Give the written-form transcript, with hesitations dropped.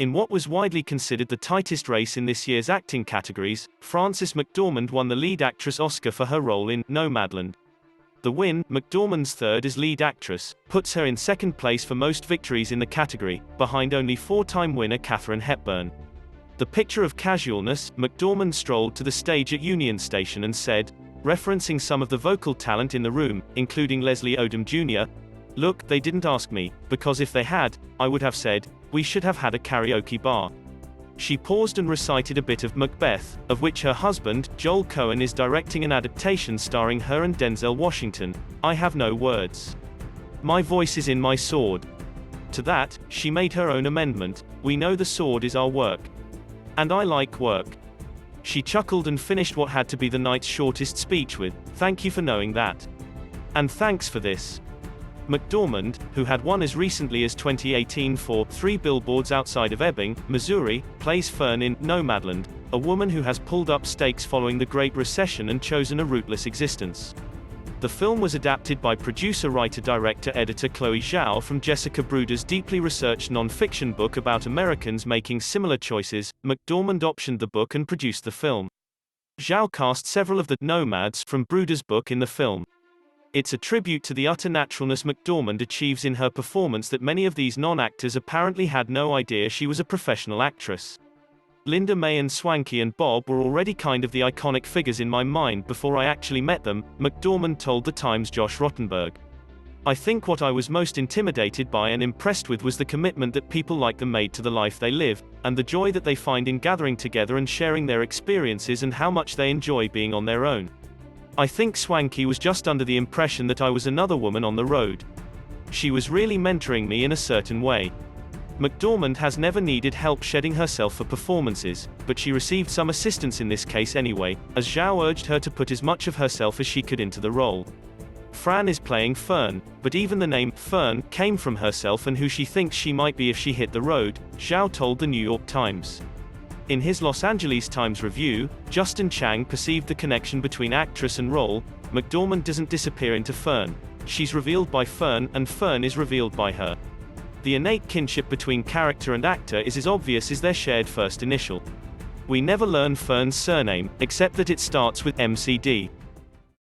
In what was widely considered the tightest race in this year's acting categories, Frances McDormand won the lead actress Oscar for her role in Nomadland. The win, McDormand's third as lead actress, puts her in second place for most victories in the category, behind only four-time winner Katharine Hepburn. The picture of casualness, McDormand strolled to the stage at Union Station and said, referencing some of the vocal talent in the room, including Leslie Odom Jr., "Look, they didn't ask me, because if they had, I would have said, we should have had a karaoke bar." She paused and recited a bit of Macbeth, of which her husband, Joel Coen, is directing an adaptation starring her and Denzel Washington. "I have no words. My voice is in my sword." To that, she made her own amendment, "We know the sword is our work. And I like work." She chuckled and finished what had to be the night's shortest speech with, "Thank you for knowing that. And thanks for this." McDormand, who had won as recently as 2018 for 3 Billboards Outside of Ebbing, Missouri, plays Fern in Nomadland, a woman who has pulled up stakes following the Great Recession and chosen a rootless existence. The film was adapted by producer, writer, director, editor Chloé Zhao from Jessica Bruder's deeply researched non-fiction book about Americans making similar choices. McDormand optioned the book and produced the film. Zhao cast several of the nomads from Bruder's book in the film. It's a tribute to the utter naturalness McDormand achieves in her performance that many of these non-actors apparently had no idea she was a professional actress. Linda May and Swankie and Bob were already kind of the iconic figures in my mind before I actually met them, McDormand told the Times Josh Rottenberg. "I think what I was most intimidated by and impressed with was the commitment that people like them made to the life they live, and the joy that they find in gathering together and sharing their experiences and how much they enjoy being on their own. I think Swankie was just under the impression that I was another woman on the road. She was really mentoring me in a certain way." McDormand has never needed help shedding herself for performances, but she received some assistance in this case anyway, as Zhao urged her to put as much of herself as she could into the role. Fran is playing Fern, but even the name Fern came from herself and who she thinks she might be if she hit the road, Zhao told the New York Times. In his Los Angeles Times review, Justin Chang perceived the connection between actress and role. "McDormand doesn't disappear into Fern. She's revealed by Fern, and Fern is revealed by her. The innate kinship between character and actor is as obvious as their shared first initial. We never learn Fern's surname, except that it starts with MCD.